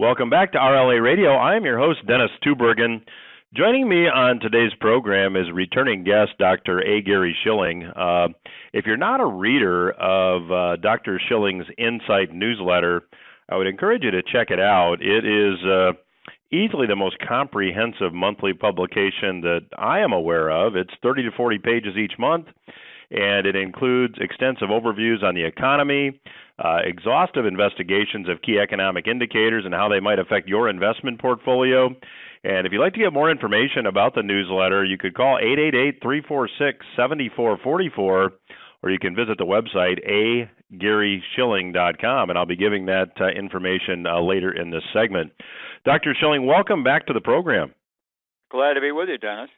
Welcome back to RLA Radio. I am your host, Dennis Tubbergen. Joining me on today's program is returning guest, Dr. A. Gary Shilling. If you're not a reader of Dr. Shilling's Insight newsletter, I would encourage you to check it out. It is easily the most comprehensive monthly publication that I am aware of. It's 30 to 40 pages each month, and it includes extensive overviews on the economy, exhaustive investigations of key economic indicators and how they might affect your investment portfolio. And if you'd like to get more information about the newsletter, you could call 888-346-7444, or you can visit the website aGaryShilling.com, and I'll be giving that information later in this segment. Dr. Shilling, welcome back to the program. Glad to be with you, Dennis.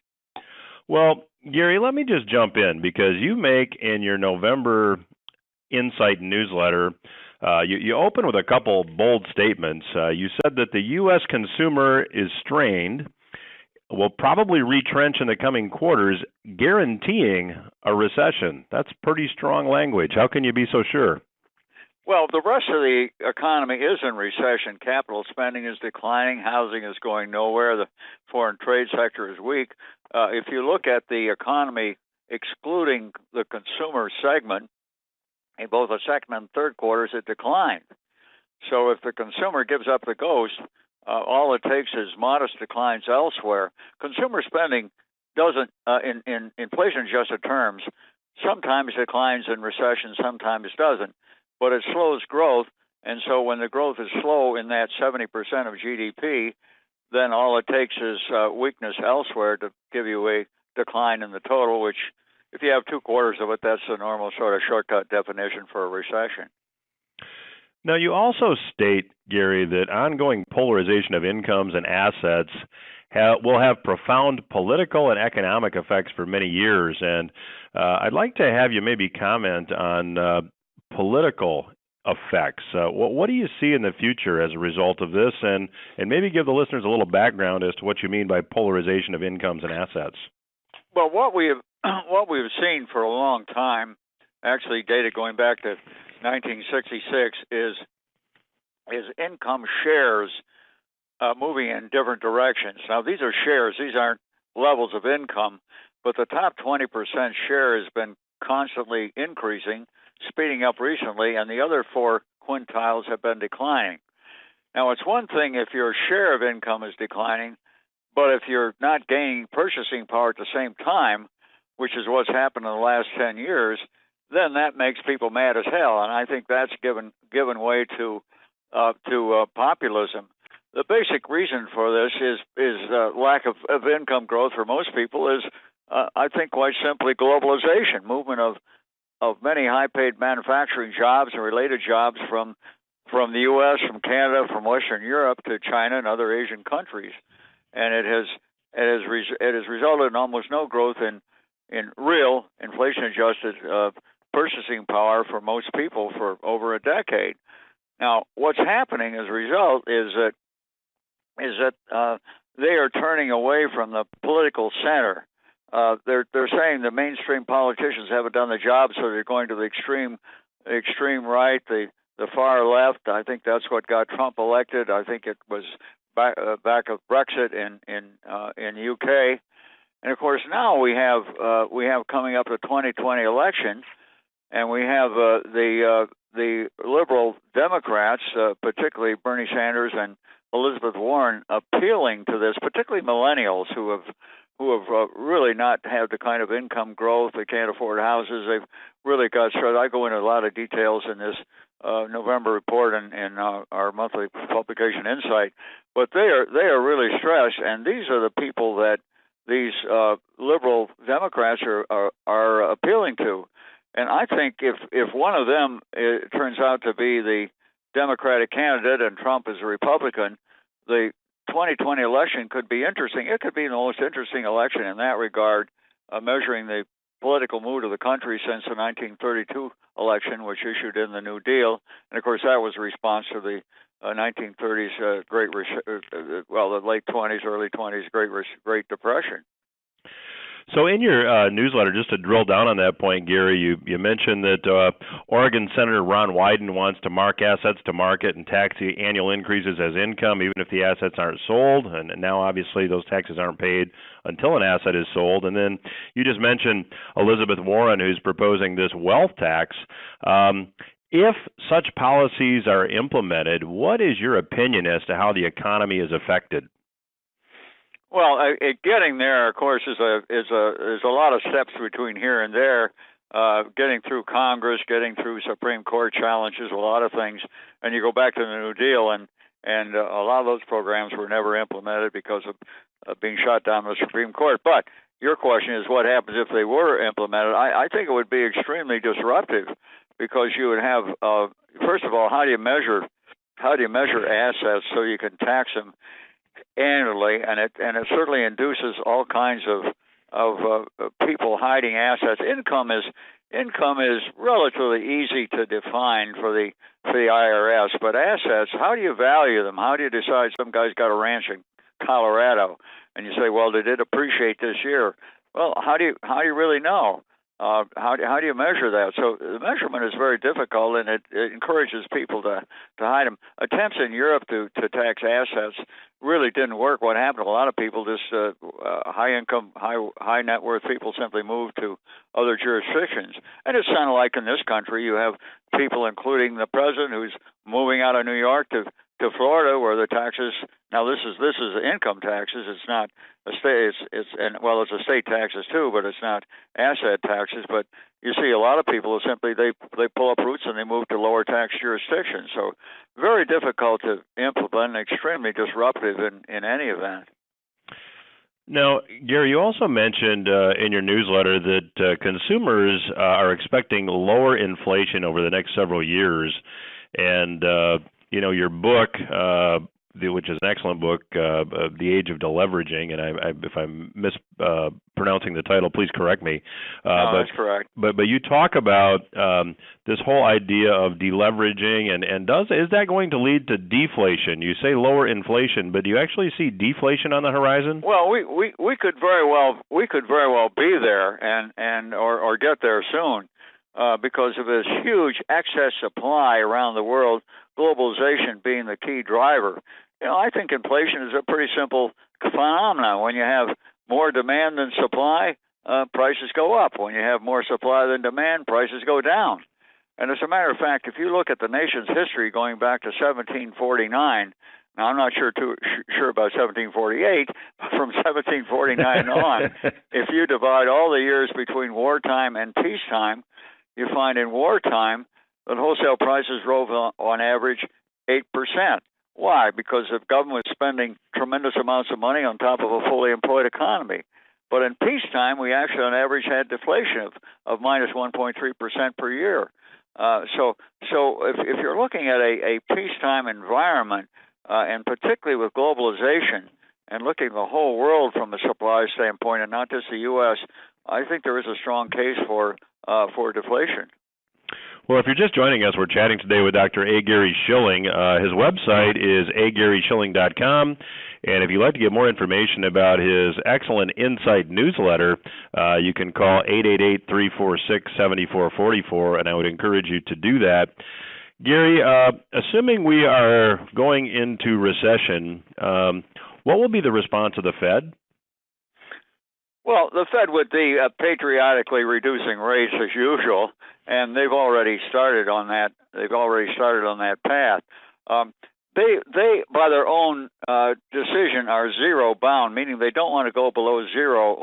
Well, Gary, let me just jump in, because you make in your November Insight newsletter, you open with a couple bold statements. You said that the U.S. consumer is strained, will probably retrench in the coming quarters, guaranteeing a recession. That's pretty strong language. How can you be so sure? Well, the rest of the economy is in recession. Capital spending is declining. Housing is going nowhere. The foreign trade sector is weak. If you look at the economy, excluding the consumer segment, in both the second and third quarters, it declined. So if the consumer gives up the ghost, all it takes is modest declines elsewhere. Consumer spending doesn't, in inflation-adjusted terms, sometimes declines in recession, sometimes doesn't, but it slows growth. And so when the growth is slow in that 70% of GDP, then all it takes is weakness elsewhere to give you a decline in the total, which, if you have two quarters of it, that's the normal sort of shortcut definition for a recession. Now, you also state, Gary, that ongoing polarization of incomes and assets will have profound political and economic effects for many years. And I'd like to have you maybe comment on political effects. What do you see in the future as a result of this? And maybe give the listeners a little background as to what you mean by polarization of incomes and assets. Well, what we've seen for a long time, actually dated going back to 1966, is income shares moving in different directions. Now, these are shares; these aren't levels of income, but the top 20% share has been constantly increasing, speeding up recently, and the other four quintiles have been declining. Now, it's one thing if your share of income is declining, but if you're not gaining purchasing power at the same time, which is what's happened in the last 10 years, then that makes people mad as hell. And I think that's given way to populism. The basic reason for this is lack of income growth for most people is, I think, quite simply globalization, movement of many high-paid manufacturing jobs and related jobs from the U.S., from Canada, from Western Europe to China and other Asian countries. And it has resulted in almost no growth in real inflation-adjusted purchasing power for most people for over a decade. Now, what's happening as a result is that they are turning away from the political center. They're saying the mainstream politicians haven't done the job, so they're going to the extreme right, the far left. I think that's what got Trump elected. I think it was back of Brexit in UK, and of course now we have coming up the 2020 election, and we have the liberal Democrats, particularly Bernie Sanders and Elizabeth Warren, appealing to this, particularly millennials who have really not had the kind of income growth. They can't afford houses. They've really got stressed. I go into a lot of details in this November report and our monthly publication Insight, but they are really stressed, and these are the people that these liberal Democrats are appealing to. And I think if one of them turns out to be the Democratic candidate and Trump is a Republican, the 2020 election could be interesting. It could be the most interesting election in that regard, measuring the political mood of the country since the 1932 election, which issued in the New Deal. And of course, that was a response to the 1930s the late 20s, early 20s Great Depression. So in your newsletter, just to drill down on that point, Gary, you mentioned that Oregon Senator Ron Wyden wants to mark assets to market and tax the annual increases as income, even if the assets aren't sold. And now, obviously, those taxes aren't paid until an asset is sold. And then you just mentioned Elizabeth Warren, who's proposing this wealth tax. If such policies are implemented, what is your opinion as to how the economy is affected? Well, getting there, of course, is a lot of steps between here and there. Getting through Congress, getting through Supreme Court challenges, a lot of things, and you go back to the New Deal, and a lot of those programs were never implemented because of being shot down by the Supreme Court. But your question is, what happens if they were implemented? I think it would be extremely disruptive, because you would have, first of all, how do you measure assets so you can tax them annually, and it certainly induces all kinds of people hiding assets. Income is relatively easy to define for the IRS, but assets, how do you value them? How do you decide some guy's got a ranch in Colorado, and you say, well, they did appreciate this year? Well, how do you really know? How do you measure that? So the measurement is very difficult, and it encourages people to hide them. Attempts in Europe to tax assets really didn't work. What happened? A lot of people, just high income, high net worth people, simply moved to other jurisdictions. And it's kind of like in this country, you have people, including the president, who's moving out of New York to Florida, where the taxes, now this is income taxes. It's not a state. It's a state taxes too, but it's not asset taxes. But you see a lot of people who simply they pull up roots and they move to lower tax jurisdictions. So very difficult to implement, extremely disruptive in any event. Now, Gary, you also mentioned in your newsletter that consumers are expecting lower inflation over the next several years, and your book, which is an excellent book, The Age of Deleveraging, and if I'm mispronouncing the title, please correct me. No, that's correct. But you talk about this whole idea of deleveraging, and is that going to lead to deflation? You say lower inflation, but do you actually see deflation on the horizon? Well, we could very well be there or get there soon. Because of this huge excess supply around the world, globalization being the key driver. I think inflation is a pretty simple phenomenon. When you have more demand than supply, prices go up. When you have more supply than demand, prices go down. And as a matter of fact, if you look at the nation's history going back to 1749, now I'm not sure about 1748, but from 1749 on, if you divide all the years between wartime and peacetime, you find in wartime that wholesale prices rose on average 8%. Why? Because the government was spending tremendous amounts of money on top of a fully employed economy. But in peacetime, we actually on average had deflation of minus 1.3% per year. So if you're looking at a peacetime environment, and particularly with globalization and looking at the whole world from a supply standpoint and not just the U.S., I think there is a strong case for deflation. Well, if you're just joining us, we're chatting today with Dr. A. Gary Shilling. His website is agaryshilling.com, and if you'd like to get more information about his excellent Insight newsletter, you can call 888-346-7444, and I would encourage you to do that. Gary, assuming we are going into recession, what will be the response of the Fed? Well, the Fed would be patriotically reducing rates as usual, and they've already started on that. Path. They by their own decision, are zero bound, meaning they don't want to go below zero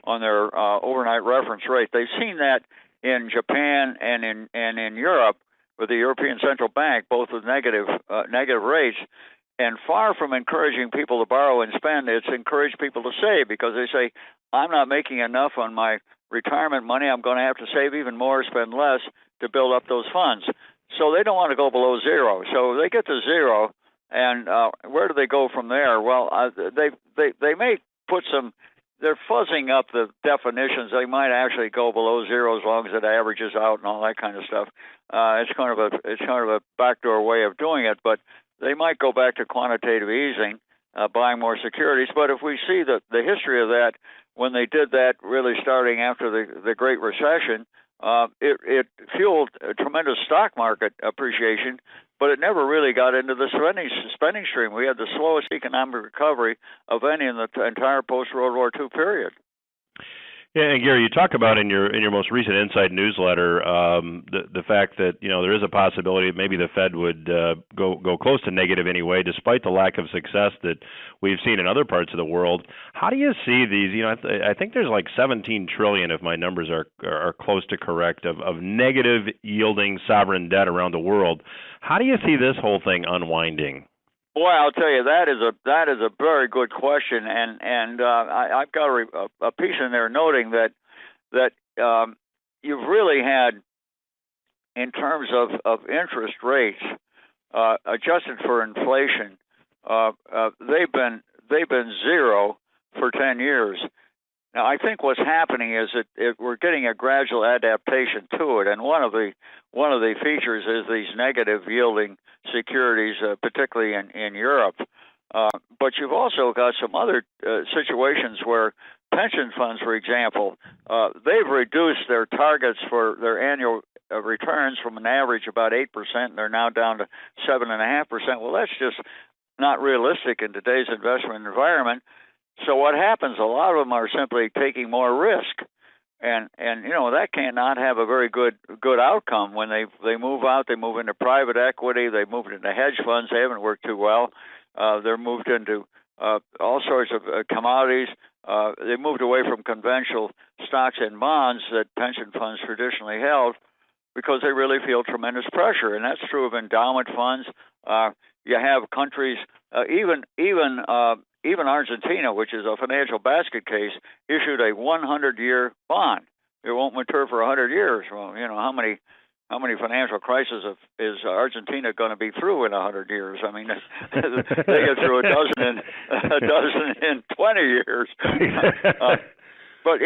on their overnight reference rate. They've seen that in Japan and in Europe with the European Central Bank, both with negative rates. And far from encouraging people to borrow and spend, it's encouraged people to save, because they say, I'm not making enough on my retirement money. I'm going to have to save even more, spend less to build up those funds. So they don't want to go below zero. So they get to zero, and where do they go from there? Well, they may put some. They're fuzzing up the definitions. They might actually go below zero as long as it averages out and all that kind of stuff. It's kind of a backdoor way of doing it, but they might go back to quantitative easing, buying more securities. But if we see the history of that, when they did that, really starting after the Great Recession, it fueled a tremendous stock market appreciation, but it never really got into the spending stream. We had the slowest economic recovery of any in the entire post-World War II period. Yeah, and Gary, you talk about in your most recent Insight newsletter the fact that there is a possibility that maybe the Fed would go close to negative anyway, despite the lack of success that we've seen in other parts of the world. How do you see these? I think there's like 17 trillion, if my numbers are close to correct, of negative yielding sovereign debt around the world. How do you see this whole thing unwinding? Boy, I'll tell you, that is a very good question, and I've got a piece in there noting that you've really had, in terms of interest rates adjusted for inflation, they've been zero for 10 years. Now, I think what's happening is that we're getting a gradual adaptation to it, and one of the features is these negative yielding securities, particularly in Europe. But you've also got some other situations where pension funds, for example, they've reduced their targets for their annual returns from an average about 8%, and they're now down to 7.5%. Well, that's just not realistic in today's investment environment. So what happens? A lot of them are simply taking more risk, and that cannot have a very good outcome when they move out. They move into private equity. They move into hedge funds. They haven't worked too well. They're moved into all sorts of commodities. They moved away from conventional stocks and bonds that pension funds traditionally held because they really feel tremendous pressure, and that's true of endowment funds. You have countries, even Argentina, which is a financial basket case, issued a 100-year bond. It won't mature for 100 years. Well, how many financial crises is Argentina going to be through in 100 years? I mean, they get through a dozen in 20 years. But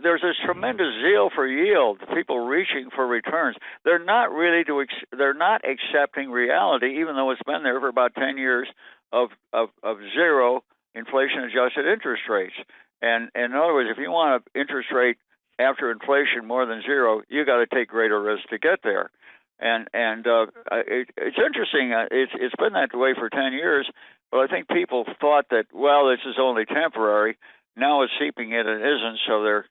there's this tremendous zeal for yield, people reaching for returns. They're not accepting reality, even though it's been there for about 10 years of zero inflation-adjusted interest rates. And in other words, if you want an interest rate after inflation more than zero, you got to take greater risk to get there. And it's interesting. It's been that way for 10 years, but I think people thought that, well, this is only temporary. Now it's seeping in and isn't, so they're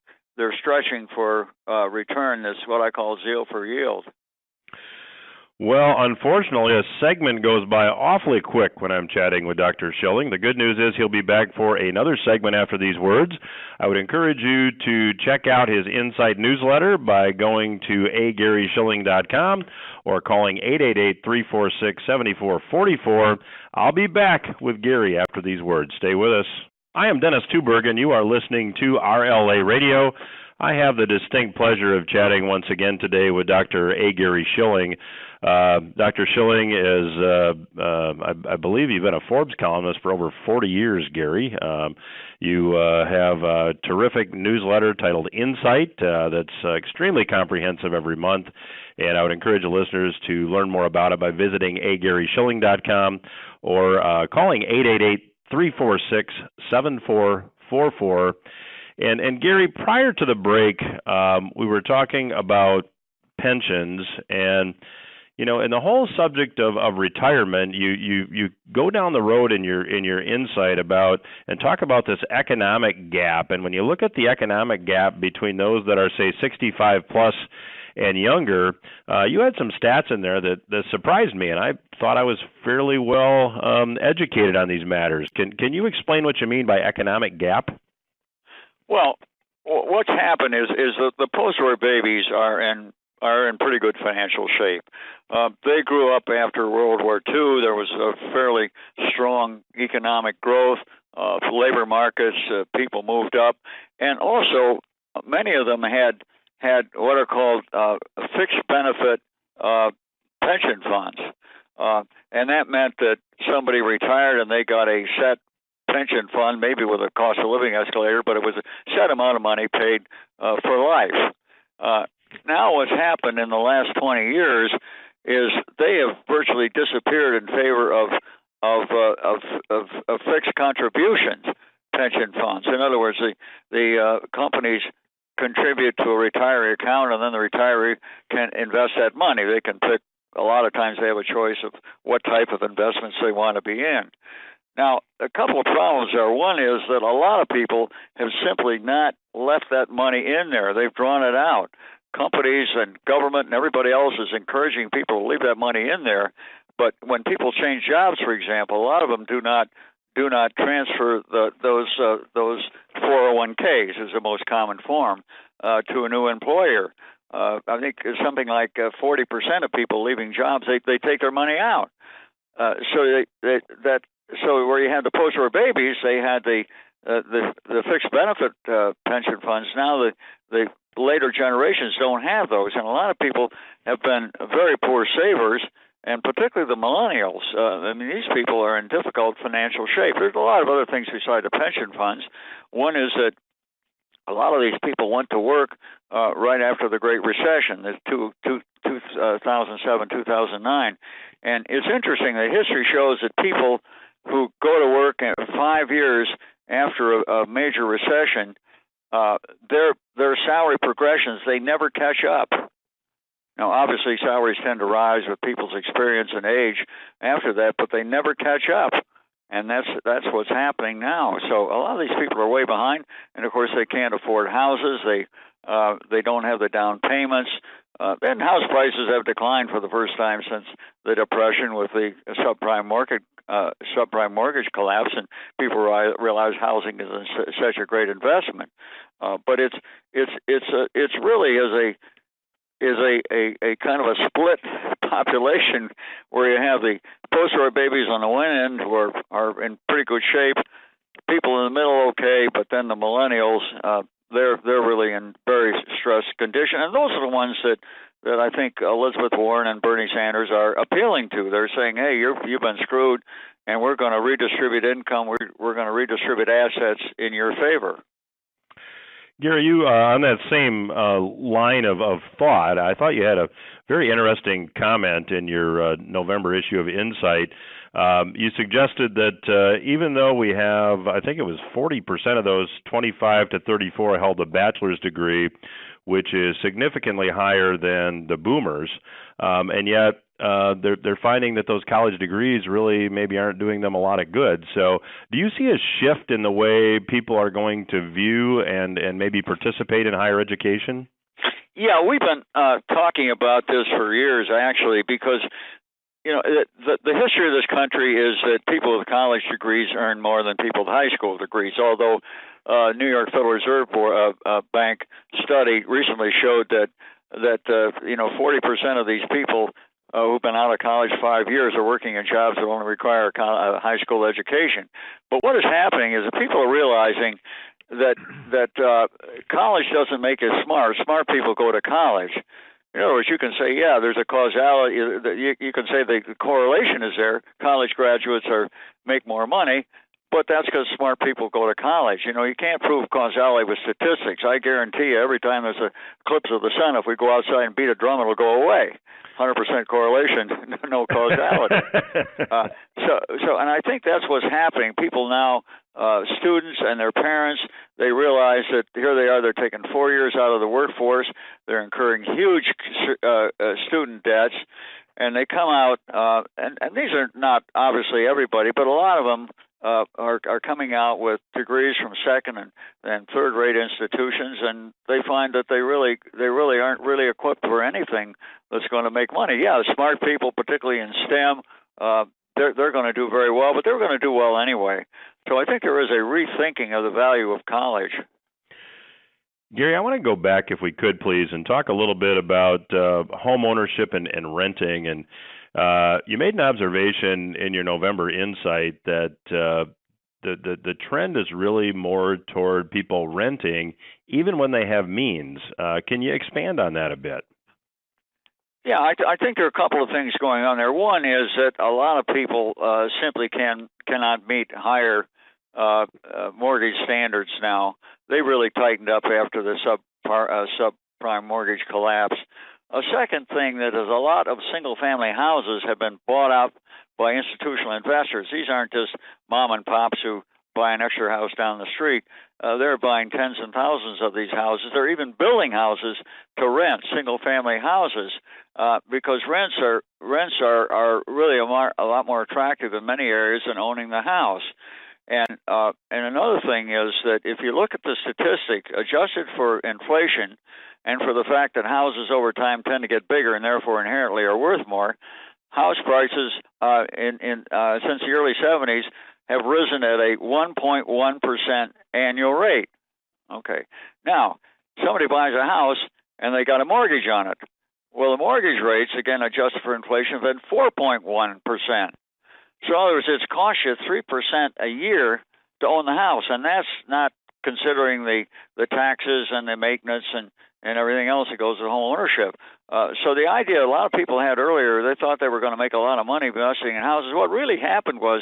stretching for return. This what I call zeal for yield. Well, unfortunately, a segment goes by awfully quick when I'm chatting with Dr. Shilling. The good news is he'll be back for another segment after these words. I would encourage you to check out his Insight newsletter by going to agaryshilling.com or calling 888-346-7444. I'll be back with Gary after these words. Stay with us. I am Dennis Tubbergen. You are listening to RLA Radio. I have the distinct pleasure of chatting once again today with Dr. A. Gary Shilling. Dr. Shilling is, I believe you've been a Forbes columnist for over 40 years, Gary. You have a terrific newsletter titled Insight that's extremely comprehensive every month, and I would encourage the listeners to learn more about it by visiting agaryshilling.com or calling 888-346-7444. And Gary, prior to the break, we were talking about pensions, and in the whole subject of retirement, you go down the road in your insight about and talk about this economic gap. And when you look at the economic gap between those that are, say, 65 plus and younger, you had some stats in there that surprised me, and I thought I was fairly well educated on these matters. Can you explain what you mean by economic gap? Well, what's happened is that the post-war babies are in pretty good financial shape. They grew up after World War II. There was a fairly strong economic growth, labor markets, people moved up, and also many of them had what are called fixed benefit pension funds, and that meant that somebody retired and they got a set pension fund, maybe with a cost of living escalator, but it was a set amount of money paid for life. Now what's happened in the last 20 years is they have virtually disappeared in favor of fixed contributions. pension funds. In other words, the companies contribute to a retiree account, and then the retiree can invest that money. They can pick. A lot of times they have a choice of what type of investments they want to be in. Now, a couple of problems there. One is that a lot of people have simply not left that money in there. They've drawn it out. Companies and government and everybody else is encouraging people to leave that money in there. But when people change jobs, for example, a lot of them do not transfer those 401ks, is the most common form, to a new employer. I think something like 40% of people leaving jobs, they take their money out. So where you had the post-war babies, they had the fixed benefit pension funds. Now the later generations don't have those, and a lot of people have been very poor savers, and particularly the millennials. I mean, these people are in difficult financial shape. There's a lot of other things besides the pension funds. One is that a lot of these people went to work right after the Great Recession, the 2007, 2009. And it's interesting, the history shows that people who go to work 5 years after a major recession, their salary progressions, they never catch up. Now, obviously, salaries tend to rise with people's experience and age after that, but they never catch up. And that's what's happening now. So a lot of these people are way behind, and of course they can't afford houses. They don't have the down payments. And house prices have declined for the first time since the Depression with the subprime mortgage collapse, and people realize housing is such a great investment. But it's really is a kind of a split population where you have the post-war babies on the one end who are in pretty good shape, people in the middle okay, but then the millennials, they're really in very stressed condition, and those are the ones that I think Elizabeth Warren and Bernie Sanders are appealing to. They're saying, hey, you've been screwed, and we're going to redistribute income, we're going to redistribute assets in your favor. Gary, you on that same line of thought, I thought you had a very interesting comment in your November issue of Insight. You suggested that even though we have, I think it was 40% of those 25 to 34 held a bachelor's degree, which is significantly higher than the boomers, and yet they're finding that those college degrees really maybe aren't doing them a lot of good. So do you see a shift in the way people are going to view and maybe participate in higher education? Yeah, we've been talking about this for years, actually, because the history of this country is that people with college degrees earn more than people with high school degrees, although New York Federal Reserve Bank study recently showed that 40% of these people who've been out of college 5 years are working in jobs that only require a high school education. But what is happening is that people are realizing that college doesn't make us smart. Smart people go to college. In other words, you can say, yeah, there's a causality. You can say the correlation is there. College graduates make more money, but that's because smart people go to college. You can't prove causality with statistics. I guarantee you, every time there's a eclipse of the sun, if we go outside and beat a drum, it'll go away. 100% correlation, no causality. And I think that's what's happening. People now, students and their parents, they realize that here they are, they're taking 4 years out of the workforce, they're incurring huge student debts, and they come out, and these are not obviously everybody, but a lot of them are coming out with degrees from second and third-rate institutions, and they find that they really aren't really equipped for anything that's going to make money. Yeah, the smart people, particularly in STEM, they're going to do very well, but they're going to do well anyway. So I think there is a rethinking of the value of college. Gary, I want to go back, if we could, please, and talk a little bit about home ownership and renting. And you made an observation in your November Insight that the trend is really more toward people renting, even when they have means. Can you expand on that a bit? Yeah, I think there are a couple of things going on there. One is that a lot of people simply cannot meet higher mortgage standards now. They really tightened up after the subprime mortgage collapse. A second thing that is a lot of single-family houses have been bought up by institutional investors. These aren't just mom and pops who buy an extra house down the street. They're buying tens and thousands of these houses. They're even building houses to rent, single-family houses, because rents are really a lot more attractive in many areas than owning the house. And another thing is that if you look at the statistic adjusted for inflation and for the fact that houses over time tend to get bigger and therefore inherently are worth more, house prices since the early 70s have risen at a 1.1% annual rate. Okay. Now, somebody buys a house and they got a mortgage on it. Well, the mortgage rates, again adjusted for inflation, have been 4.1%. So in other words, it's cost you 3% a year to own the house, and that's not considering the taxes and the maintenance and everything else that goes with home ownership. So the idea a lot of people had earlier, they thought they were going to make a lot of money investing in houses. What really happened was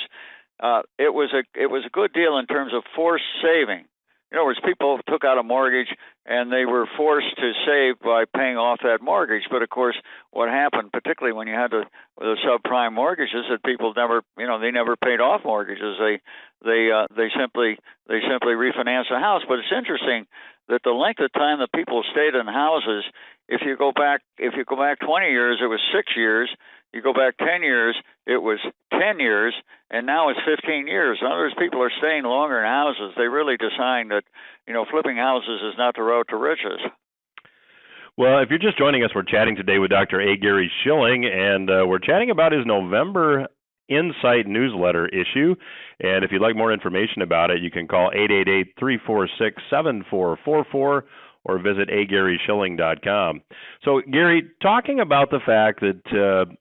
it was a good deal in terms of forced saving. In other words, people took out a mortgage and they were forced to save by paying off that mortgage. But of course, what happened, particularly when you had the subprime mortgages, that people never, they never paid off mortgages. They simply refinanced the house. But it's interesting that the length of time that people stayed in houses, if you go back 20 years, it was 6 years. You go back 10 years, it was 10 years, and now it's 15 years. In other words, people are staying longer in houses. They really decide that, flipping houses is not the road to riches. Well, if you're just joining us, we're chatting today with Dr. A. Gary Shilling, and we're chatting about his November Insight newsletter issue. And if you'd like more information about it, you can call 888-346-7444 or visit agaryshilling.com. So, Gary, talking about the fact that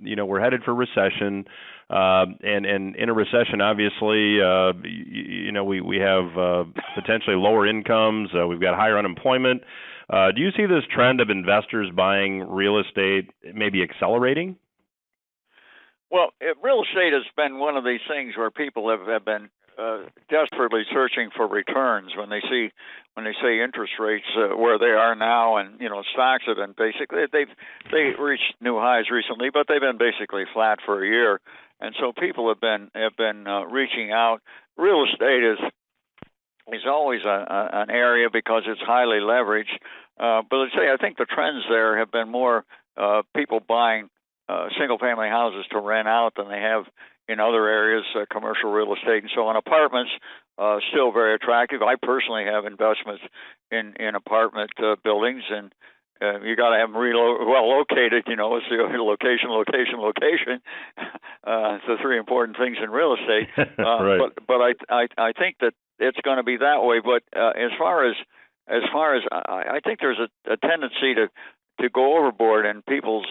we're headed for recession, and in a recession, obviously, we have potentially lower incomes. We've got higher unemployment. Do you see this trend of investors buying real estate maybe accelerating? Well, real estate has been one of these things where people have been desperately searching for returns when they see interest rates where they are now, and stocks have been basically they reached new highs recently, but they've been basically flat for a year, and so people have been reaching out. Real estate is always an area because it's highly leveraged, but I think the trends there have been more people buying single-family houses to rent out than they have in other areas, commercial real estate and so on. Apartments, still very attractive. I personally have investments in apartment buildings, and you got to have them well located. It's the location. It's the three important things in real estate. Right. But I think that it's going to be that way. But as far as I think there's a tendency to go overboard in people's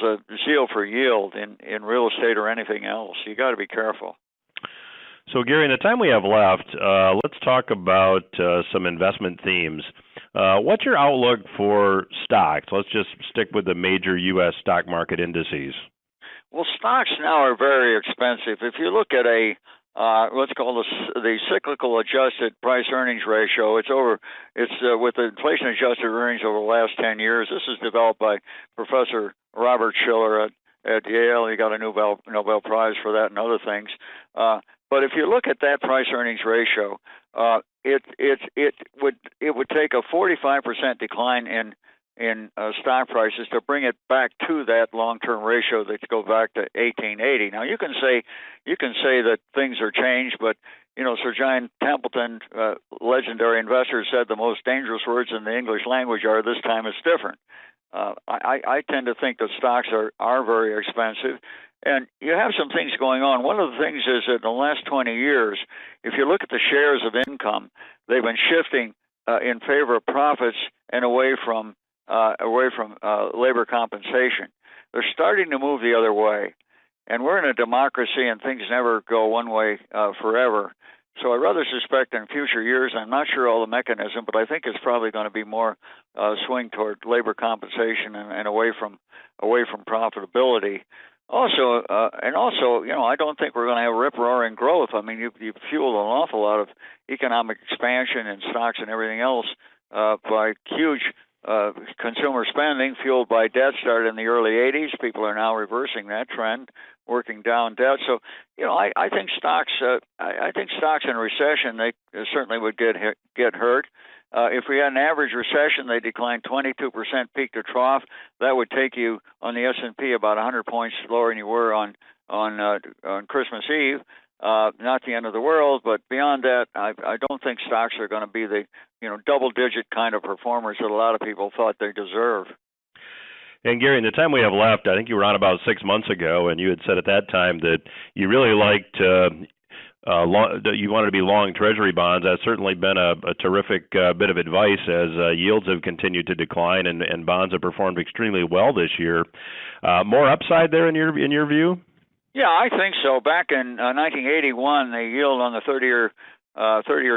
zeal for yield in real estate or anything else. You got to be careful. So, Gary, in the time we have left, let's talk about some investment themes. What's your outlook for stocks? Let's just stick with the major U.S. stock market indices. Well, stocks now are very expensive. If you look at let's call the cyclical adjusted price earnings ratio. It's with the inflation adjusted earnings over the last 10 years. This is developed by Professor Robert Shiller at Yale. He got a Nobel Prize for that and other things. But if you look at that price earnings ratio, it would take a 45% decline in stock prices to bring it back to that long-term ratio that goes back to 1880. Now you can say that things are changed, but Sir John Templeton, legendary investor, said the most dangerous words in the English language are "this time it's different." I tend to think that stocks are very expensive, and you have some things going on. One of the things is that in the last 20 years, if you look at the shares of income, they've been shifting in favor of profits and away from labor compensation. They're starting to move the other way. And we're in a democracy, and things never go one way forever. So I rather suspect in future years, I'm not sure all the mechanism, but I think it's probably going to be more swing toward labor compensation and away from profitability. Also, I don't think we're going to have rip-roaring growth. I mean, you fueled an awful lot of economic expansion in stocks and everything else by huge consumer spending fueled by debt started in the early 80s. People are now reversing that trend, working down debt. So, I think stocks. I think stocks in a recession, they certainly would get hurt. If we had an average recession, they declined 22% peak to trough. That would take you on the S&P about 100 points lower than you were on Christmas Eve. Not the end of the world, but beyond that, I don't think stocks are going to be the double-digit kind of performers that a lot of people thought they deserve. And Gary, in the time we have left, I think you were on about 6 months ago, and you had said at that time that you really liked you wanted to be long Treasury bonds. That's certainly been a terrific bit of advice as yields have continued to decline and bonds have performed extremely well this year. More upside there in your view? Yeah, I think so. Back in 1981, the yield on the 30-year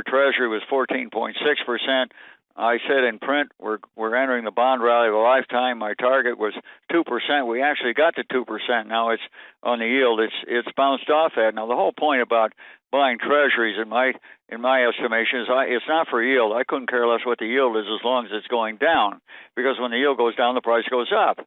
Treasury was 14.6%. I said in print, we're entering the bond rally of a lifetime. My target was 2%. We actually got to 2%. Now it's on the yield. It's bounced off that. Now the whole point about buying Treasuries, in my estimation, is it's not for yield. I couldn't care less what the yield is as long as it's going down, because when the yield goes down, the price goes up.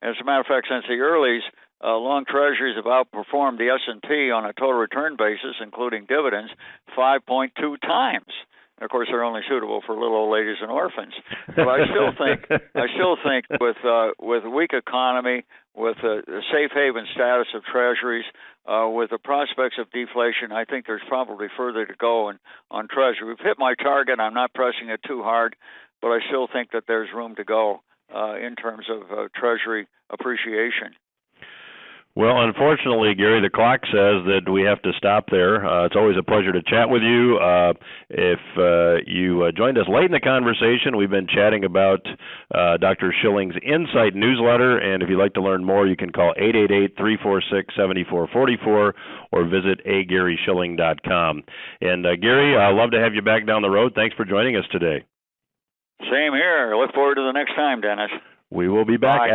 As a matter of fact, since the earlies, long Treasuries have outperformed the S&P on a total return basis, including dividends, 5.2 times. Of course, they're only suitable for little old ladies and orphans. But I still think with a weak economy, with the safe haven status of Treasuries, with the prospects of deflation, I think there's probably further to go on Treasury. We've hit my target. I'm not pressing it too hard, but I still think that there's room to go in terms of Treasury appreciation. Well, unfortunately, Gary, the clock says that we have to stop there. It's always a pleasure to chat with you. If you joined us late in the conversation, we've been chatting about Dr. Shilling's Insight newsletter, and if you'd like to learn more, you can call 888-346-7444 or visit agaryshilling.com. And Gary, I'd love to have you back down the road. Thanks for joining us today. Same here. I look forward to the next time, Dennis. We will be back. Bye.